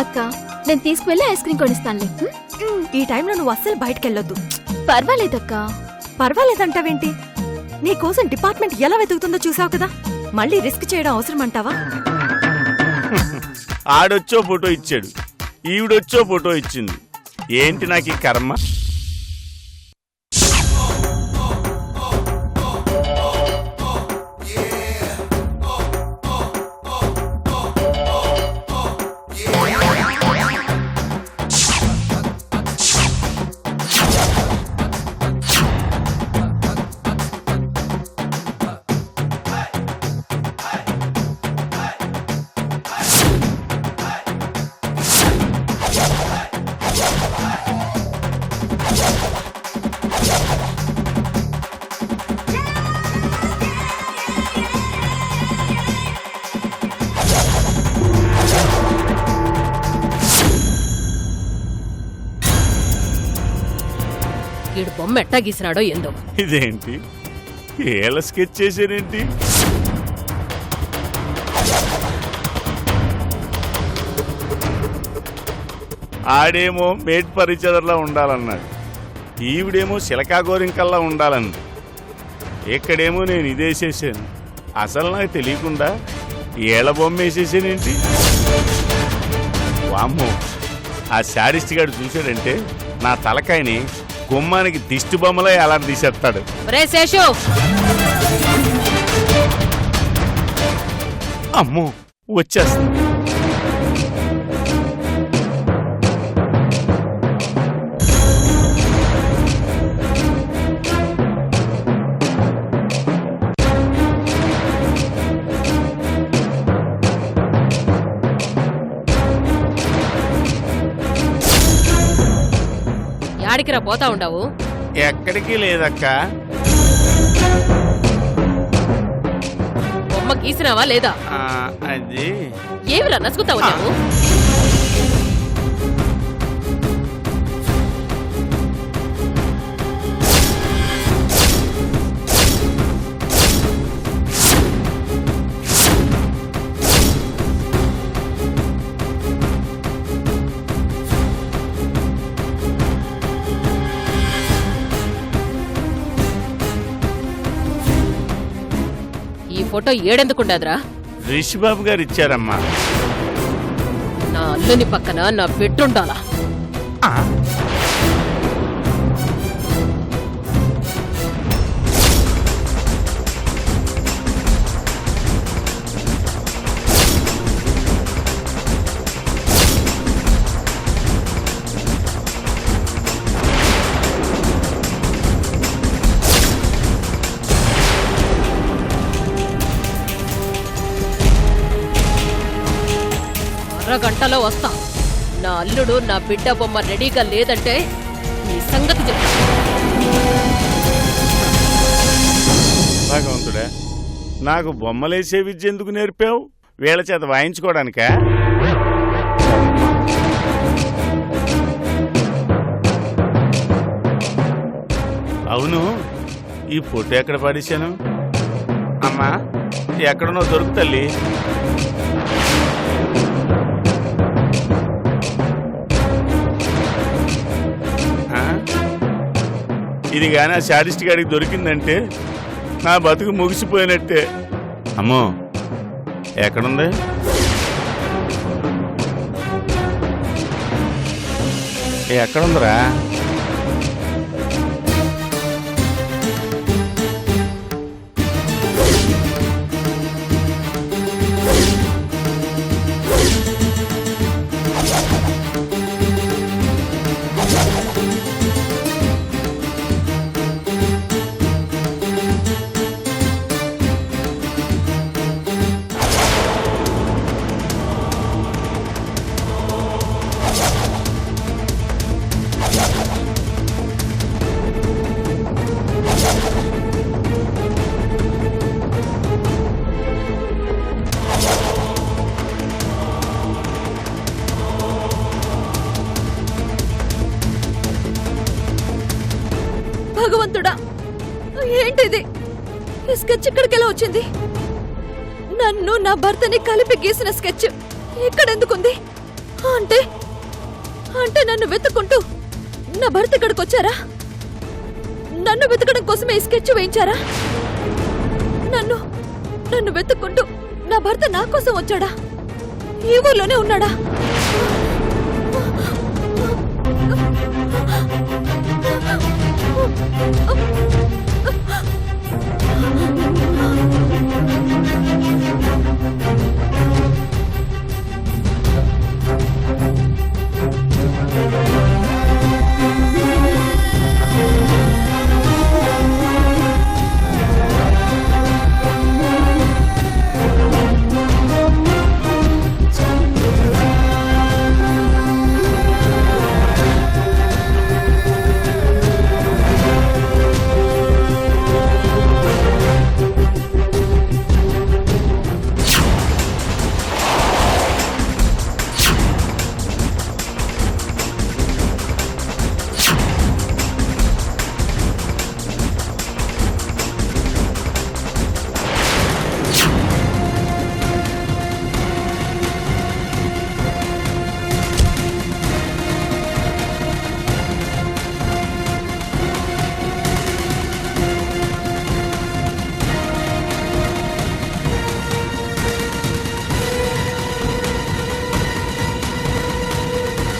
అక్క నేను తీసుకువెళ్ళి ఐస్ క్రీమ్ కొనిస్తానులే. ఈ టైంలో నువ్వు అస్సలు బయటకెళ్ళొద్దు. పర్వాలేదక్క. పర్వాలేదంటావేంటి? నీకోసం డిపార్ట్మెంట్ ఎలా వెతుకుతుందో చూసావు కదా, మళ్ళీ రిస్క్ చేయడం అవసరం అంటావా? ఆడొచ్చో ఫోటో ఇచ్చాడు, ఈవిడొచ్చో ఫోటో ఇచ్చింది. ఏంటి నాకు ఈ కర్మ? ఈడు బొమ్మ ఎట్టా గీసినాడో ఏందో. ఇదేంటి ఏళ్ళ స్కెచ్ చేశారేంటి? ఆడేమో మేడ్ పరిచర్లా ఉండాలన్నాడు, ఈవిడేమో శిలకా గోరింకల్లా ఉండాలంది. ఎక్కడేమో నేను ఇదేసేసాను. అసలు నాకు తెలియకుండా ఏళ్ళ బొమ్మ వేసేసానేంటి? వామ్మో, ఆ శాడిస్ట్ గారు చూశాడంటే నా తలకాయని గుమ్మానికి దిష్టి బొమ్మలో ఎలా తీసేస్తాడు. అమ్మో వచ్చేస్తా. యాడికిరా పోతా ఉండవు? ఎక్కడికి లేదక్క. బొమ్మ గీసినావా లేదా? అది ఏమిరా నసుకుతావు నువ్వు? ఈ ఫోటో ఏడెందుకుండదురా? రిషిబాబు గారు ఇచ్చారమ్మా. నా అల్లుని పక్కన నా బిడ్డుండాలా? అరగంటలో వస్తా. నా అల్లుడు నా బిడ్డ బొమ్మ రెడీగా లేదంటే నీ సంగతి చెప్తా. భగవంతుడా, నాకు బొమ్మలేసే విద్య ఎందుకు నేర్పావు? వీళ్ళ చేత వాయించుకోవడానికా? అవును, ఈ ఫోటో ఎక్కడ పడేశాను? అమ్మా ఎక్కడనో దొరుకుతల్లి. ఇది కానీ ఆ శాడిస్ట్ గాడికి దొరికిందంటే నా బతుకు ముగిసిపోయినట్టే. అమ్మో ఎక్కడుంది? ఎక్కడుందిరా? భగవంతుడా, ఏంటిది? ఈ స్కెచ్ ఇక్కడికెలా వచ్చింది? నన్ను నా భర్తని కలిపి గీసిన స్కెచ్ ఇక్కడెందుకుంది? అంటే అంటే నన్ను వెతుక్కుంటూ నా భర్త ఇక్కడికి వచ్చారా? నన్ను వెతకడం కోసమే ఈ స్కెచ్ వేయించారా? నన్ను నన్ను వెతుక్కుంటూ నా భర్త నా కోసం వచ్చాడా? ఈ ఊర్లోనే ఉన్నాడా?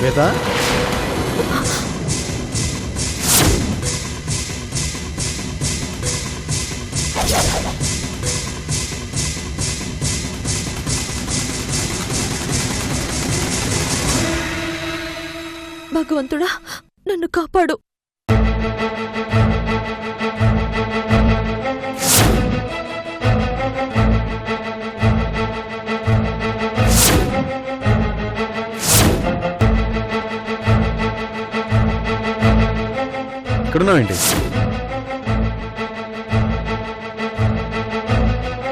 శ్వేత, భగవంతుడా నన్ను కాపాడు. ఇక్కడున్నావేంటి?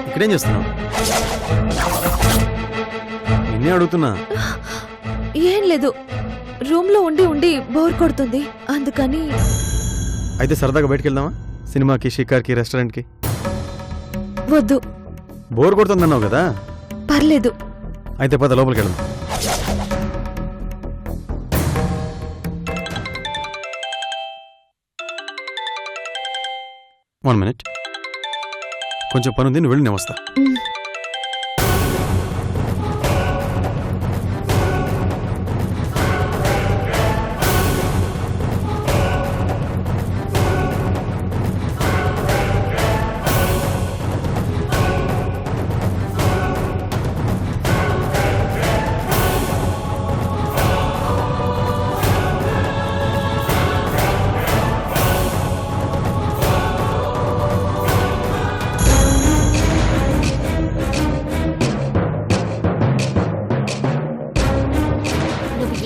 ఇక్కడేం చేస్తున్నావు? నిన్నే అడుగుతున్నా. ఏం లేదు, రూమ్ లో ఉండి ఉండి బోర్ కొడుతుంది అందుకని. అయితే సరదాగా బయటికి వెళ్దామా? సినిమాకి, షికార్కి, రెస్టారెంట్కి? వద్దు. బోర్ కొడుతుందన్నావు కదా. పర్లేదు. అయితే పద లోపలికి వెళ్దాం. వన్ మినిట్, కొంచెం పనుంది, నువ్వు వెళ్ళి నేను వస్తా.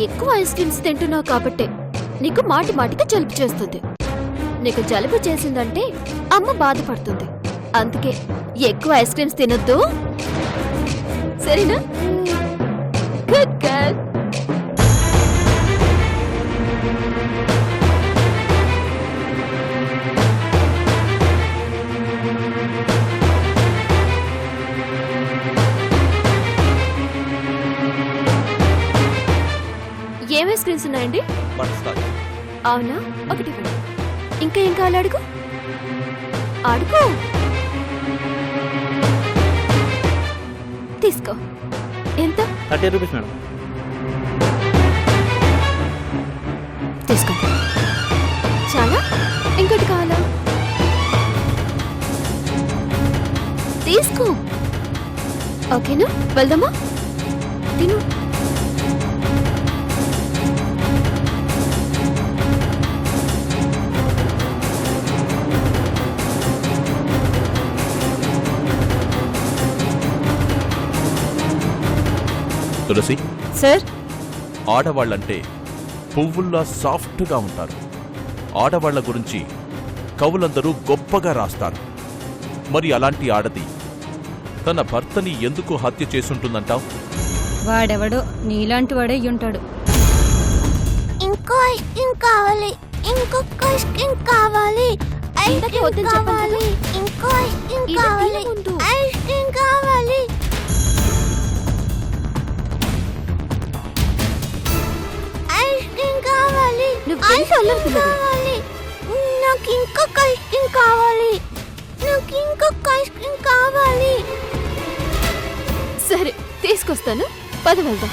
ఎక్కువ ఐస్ క్రీమ్స్ తింటున్నావు కాబట్టే నీకు మాటి మాటికి జలుబు చేస్తుంది. నీకు జలుబు చేసిందంటే అమ్మ బాధపడుతుంది. అందుకే ఎక్కువ ఐస్ క్రీమ్స్ తినొద్దు, సరేనా? Good girl. ఏం ఐస్ క్రీమ్స్ ఉన్నాయండి? అవునా, ఒకటి ఇవ్వండి. ఇంకా ఏం కావాలి అడుగు. అడుగు. తీసుకో. ఎంత? 30 రూపీస్ మేడం. తీసుకో. చాలా? ఇంకోటి కావాలా? తీసుకో. ఓకేనా, వెళ్దామా? తిను. తులసి సార్, ఆడవాళ్ళంటే పువ్వుల్లా సాఫ్ట్గా ఉంటారు. ఆడవాళ్ల గురించి కవులందరూ గొప్పగా రాస్తారు. మరి అలాంటి ఆడది తన భర్తని ఎందుకు హత్య చేసుంటుందంటావు? వాడెవడో నీలాంటి వాడే ఉంటాడు. ఇంకో ఐస్ క్రీమ్ కావాలి, ఇంకొక ఐస్ క్రీమ్ కావాలి, ఐస్ క్రీమ్ కావాలి, ఇంకో ఐస్ క్రీమ్ కావాలి, ఐస్ క్రీమ్ కావాలి. ఐస్ క్రీమ్ కావాలి. నాకు ఇంకొక ఐస్ క్రీమ్ కావాలి. నాకు ఇంకొక ఐస్ క్రీమ్ కావాలి. సరే తీసుకొస్తాను, పద వెళ్దాం.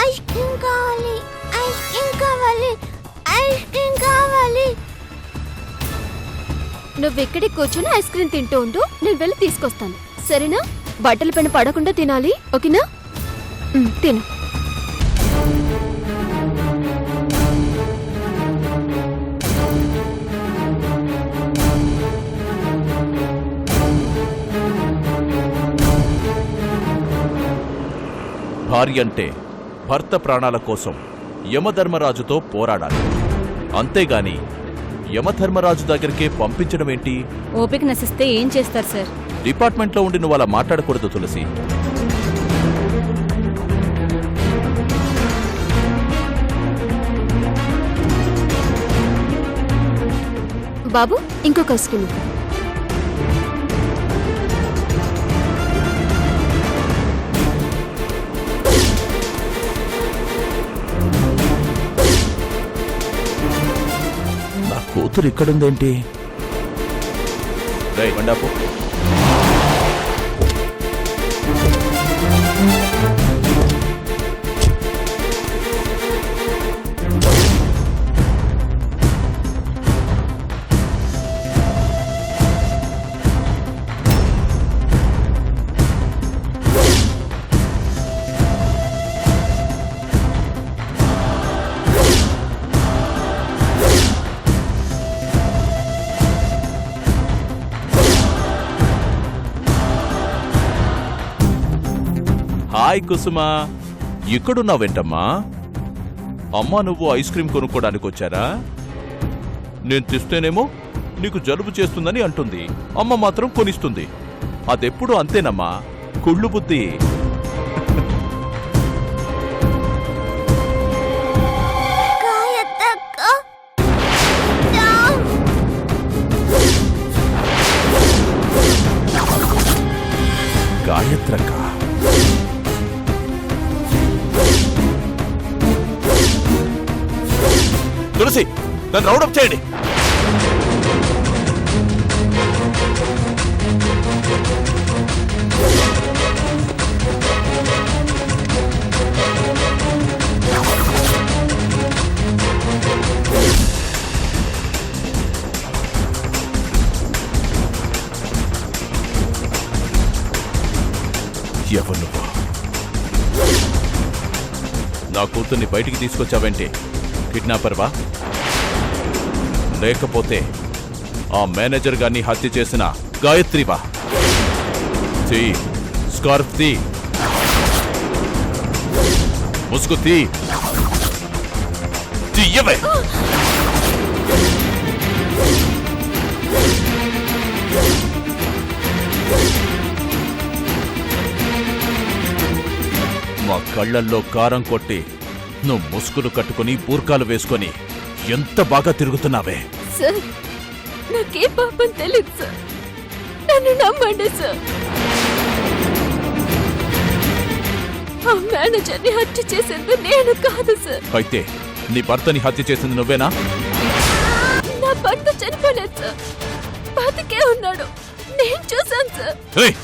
ఐస్ క్రీమ్ కావాలి. ఐస్ క్రీమ్ కావాలి. ఐస్ క్రీమ్ కావాలి. నువ్వెక్కడికి కూర్చొని ఐస్ క్రీమ్ తింటూ ఉండు, నేను వెళ్ళి తీసుకొస్తాను. సరేనా? బట్టల పైన పడకుండా తినాలి, ఓకేనా? తిను. భార్య అంటే భర్త ప్రాణాల కోసం యమధర్మరాజుతో పోరాడాలి, అంతేగాని యమధర్మరాజు దగ్గరికే పంపించడమేంటి? ఓపిక నశిస్తే ఏం చేస్తారు సార్? డిపార్ట్మెంట్లో ఉండి నువ్వు అలా మాట్లాడకూడదు తులసి. బాబు ఇంకొక ఐస్ క్రీమ్. నా కూతురు ఇక్కడుందేంటి? రేయ్ బండాపు, హాయ్ కుసుమా, ఇక్కడున్నావేంటమ్మా? అమ్మా నువ్వు ఐస్ క్రీం కొనుక్కోడానికి వచ్చారా? నేను తెస్తేనేమో నీకు జలుబు చేస్తుందని అంటుంది, అమ్మ మాత్రం కొనిస్తుంది. అదెప్పుడు అంతేనమ్మా, కుళ్ళు బుద్ధి. గాయత్రక్క, తులసి నన్ను రౌడప్ చేయండి. ఎవరు నువ్వు? నా కూతుర్ని బయటికి తీసుకొచ్చావంటే కిడ్నాపర్వా? లేకపోతే ఆ మేనేజర్ గారిని హత్య చేసిన గాయత్రివా? స్కార్ఫ్ తీ, ముసుగు తీ, తీయవే. మా కళ్ళల్లో కారం కొట్టి నువ్వు ముసుగులు కట్టుకుని బూర్కాలు వేసుకొని ఎంత బాగా తిరుగుతున్నావే. సార్ నాకే పాపం తెలియదు సార్, నన్ను నమ్మండి సార్. ఆ మేనేజర్ని హత్య చేసింది నేను కాదు సార్. అయితే నీ భర్తని హత్య చేసింది నువ్వేనా? నా భర్త చనిపోలేదు సార్, బతికే ఉన్నాడు, నేను చూశాను సార్. ఏయ్,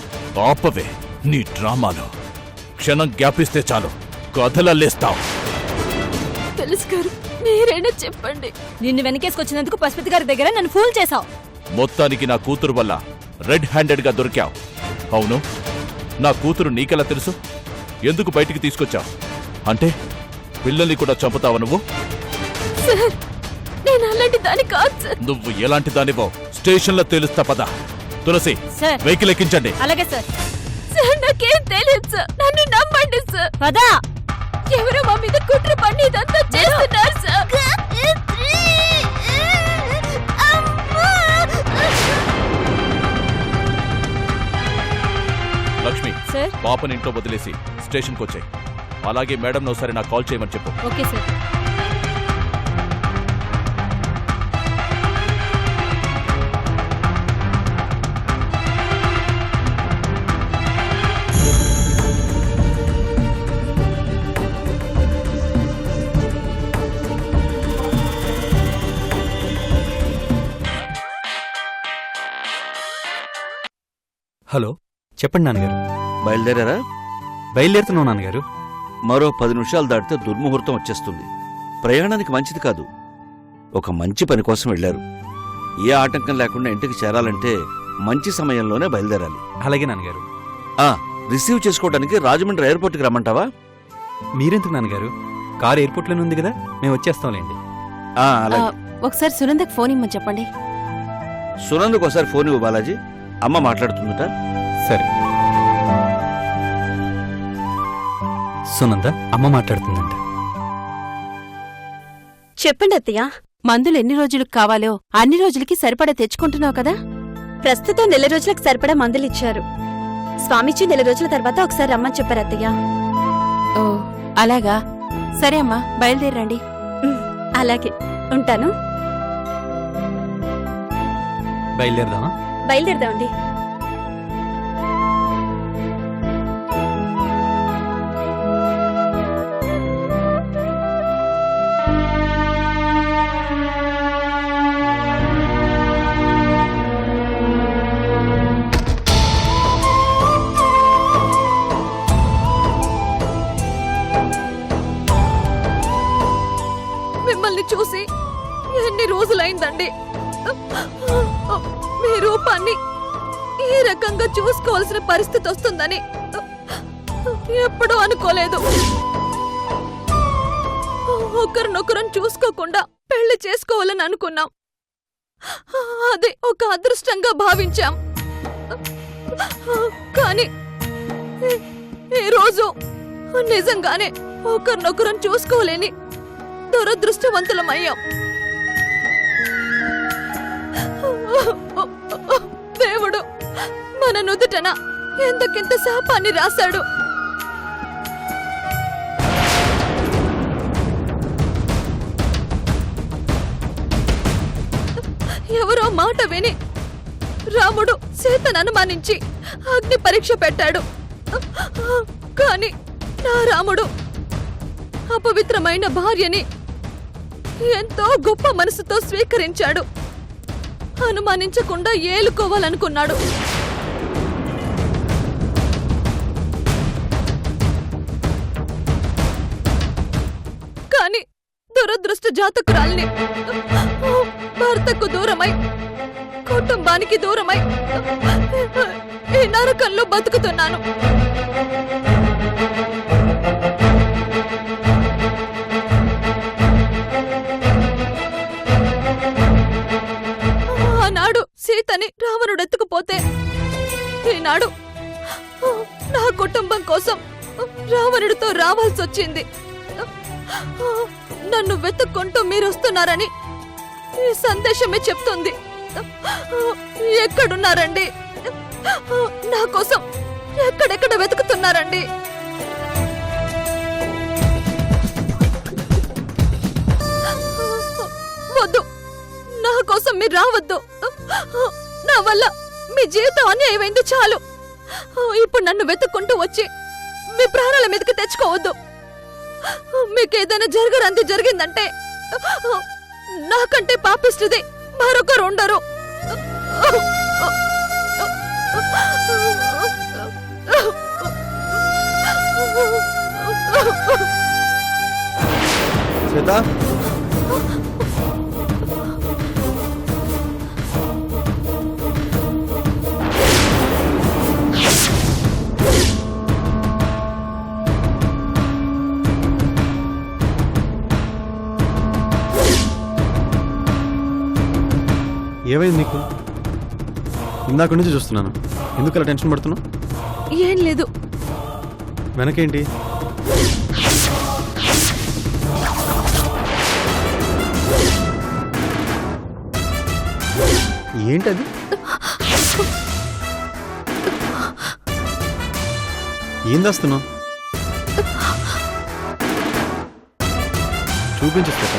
ఆపవే నీ డ్రామాలు. క్షణం గ్యాపిస్తే చాలు కథలల్లేస్తావు. తెలుసు గారు, మీరైనా చెప్పండి. నిన్ను వెనకేసుకొచ్చినందుకు పశుపతి గారి దగ్గర నన్ను ఫూల్ చేశావు. మొత్తానికి నా కూతురు వల్ల రెడ్ హ్యాండెడ్ గా దొరికావు. అవును, నా కూతురు నీకెలా తెలుసు? ఎందుకు బయటికి తీసుకొచ్చావు? అంటే పిల్లల్ని కూడా చంపుతావా నువ్వు? సార్ నేను అలాంటి దాని కాదు సార్. నువ్వు ఎలాంటి దానివో స్టేషన్లో తెలుస్తా. పద తులసి, సార్. వెహికల్ ఎక్కించండి. అలాగే సార్. సార్ నాకేం తెలియదు సార్, నన్ను నమ్మండి సార్. పదా. ఎవరో మా మీద కుట్ర పన్ని ఇదంతా చేస్తున్నారు సార్. లక్ష్మి, సార్. పాపని ఇంట్లో వదిలేసి స్టేషన్కి వచ్చాయి. అలాగే మేడం ఒకసారి నాకు కాల్ చేయమని చెప్పు. Okay sir. హలో చెప్పండి నాన్నగారు. బయలుదేరారా? బయలుదేరుతున్నావు నాన్నగారు. మరో 10 నిమిషాలు దాటితే దుర్ముహూర్తం వచ్చేస్తుంది. ప్రయాణానికి మంచిది కాదు. ఒక మంచి పని కోసం వెళ్లారు. ఏ ఆటంకం లేకుండా ఇంటికి చేరాలంటే మంచి సమయంలోనే బయలుదేరాలి. అలాగే నాన్నగారు. రిసీవ్ చేసుకోవడానికి రాజమండ్రి ఎయిర్పోర్ట్కి రమ్మంటావా? మీరెందుకు నాన్నగారు? కారు ఎయిర్పోర్ట్లోనే ఉంది కదా, మేము వచ్చేస్తాంలేండి. అలాగే. ఒకసారి సునందకి ఫోన్ ఇమ్మని చెప్పండి. సునందుకు ఒకసారి ఫోన్ ఇవ్వు బాలాజీ. అమ్మ మాట్లాడుతుందట. సరే. సునంద అమ్మ మాట్లాడుతుందంట. చెప్పండి అత్తయ్య. మందులు ఎన్ని రోజులకు కావాలో అన్ని రోజులకి సరిపడా తెచ్చుకుంటున్నావు కదా? ప్రస్తుతం 4 రోజులకు సరిపడా మందులు ఇచ్చారు. స్వామిజీ 4 రోజుల తర్వాత ఒకసారి రమ్మని చెప్పారు అత్తయ్య. ఓ అలాగా. సరే అమ్మా, బయలుదేరండి. అలాగే, ఉంటాను. బయలుదేరదామా? బయలుదేరదామండి. మిమ్మల్ని చూసి ఎన్ని రోజులైందండి. మీ రూపాన్ని ఈ రకంగా చూసుకోవాల్సిన పరిస్థితి వస్తుందని ఎప్పుడూ అనుకోలేదు. ఒకరినొకరం చూసుకోకుండా పెళ్లి చేసుకోవాలని అనుకున్నాం. అది ఒక అదృష్టంగా భావించాం. కానీ ఈ రోజు నిజంగానే ఒకరినొకరం చూసుకోలేని దురదృష్టవంతులమయ్యాం. దేవుడు మన నుదుటన ఎంతకింత శాపాన్ని రాశాడు. ఎవరో మాట విని రాముడు సీతను అనుమానించి అగ్ని పరీక్ష పెట్టాడు. కాని నా రాముడు అపవిత్రమైన భార్యని ఎంతో గొప్ప మనసుతో స్వీకరించాడు. అనుమానించకుండా ఏలుకోవాలనుకున్నాడు. కాని దురదృష్ట జాతకురాల్ని భర్తకు దూరమై కుటుంబానికి దూరమై ఈ నరకంలో బతుకుతున్నాను. ఆనాడు సీతని రావణుడు ఎత్తుకుపోతే ఈనాడు నా కుటుంబం కోసం రావణుడితో రావాల్సొచ్చింది. నన్ను వెతుక్కుంటూ మీరొస్తున్నారని ఈ సందేశమే చెప్తుంది. ఎక్కడున్నారండి? నా కోసం ఎక్కడెక్కడ వెతుకుతున్నారండి? వద్దు, నా కోసం మీరు రావద్దు. నా వల్ల మీ జీవితం అన్యాయమైంది చాలు. ఇప్పుడు నన్ను వెతుక్కుంటూ వచ్చి మీ ప్రాణాల మీదకి తెచ్చుకోవద్దు. మీకేదైనా జరగరంది జరిగిందంటే నాకంటే పాపిష్టిది మరొకరు ఉండరు. శ్వేత, ఏమైంది నీకు? ఇందాక నుంచి చూస్తున్నాను. ఎందుకు అలా టెన్షన్ పడుతున్నావు? ఏం లేదు. వెనకేంటి? ఏంటది? ఏం దాస్తున్నావు? చూపించు శ్వేత.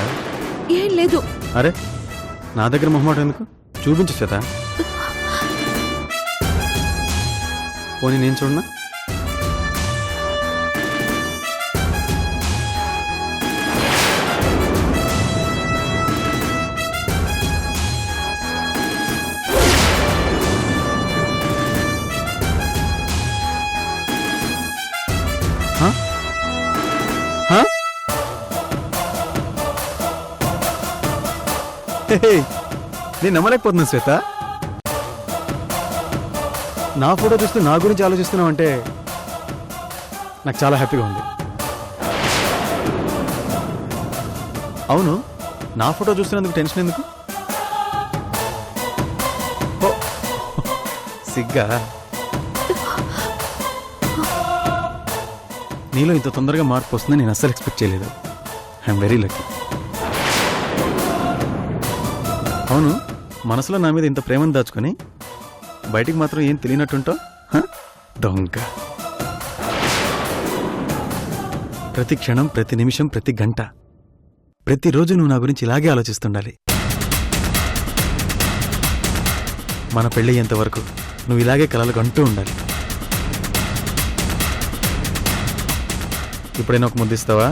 ఏం లేదు. అరే, నా దగ్గర మొహమాట ఎందుకు? చూపించు శ్వేత. పోనీ నేను చూడనా? హే, నేను నమ్మలేకపోతున్నాను శ్వేత. నా ఫోటో చూస్తూ నా గురించి ఆలోచిస్తున్నావు అంటే నాకు చాలా హ్యాపీగా ఉంది. అవును, నా ఫోటో చూస్తున్నందుకు టెన్షన్ ఎందుకు? ఓ, సిగ్గా? నీలో ఇంత తొందరగా మార్పు వస్తుందని నేను అస్సలు ఎక్స్పెక్ట్ చేయలేదు. I'm very lucky. అవును, మనసులో నా మీద ఇంత ప్రేమను దాచుకొని బయటికి మాత్రం ఏం తెలియనట్టుంటావు. దొంగ. ప్రతి క్షణం, ప్రతి నిమిషం, ప్రతి గంట, ప్రతిరోజు నువ్వు నా గురించి ఇలాగే ఆలోచిస్తుండాలి. మన పెళ్ళయ్యేంత వరకు నువ్వు ఇలాగే కలలు కంటూ ఉండాలి. ఇప్పుడైనా ఒక ముద్దిస్తావా?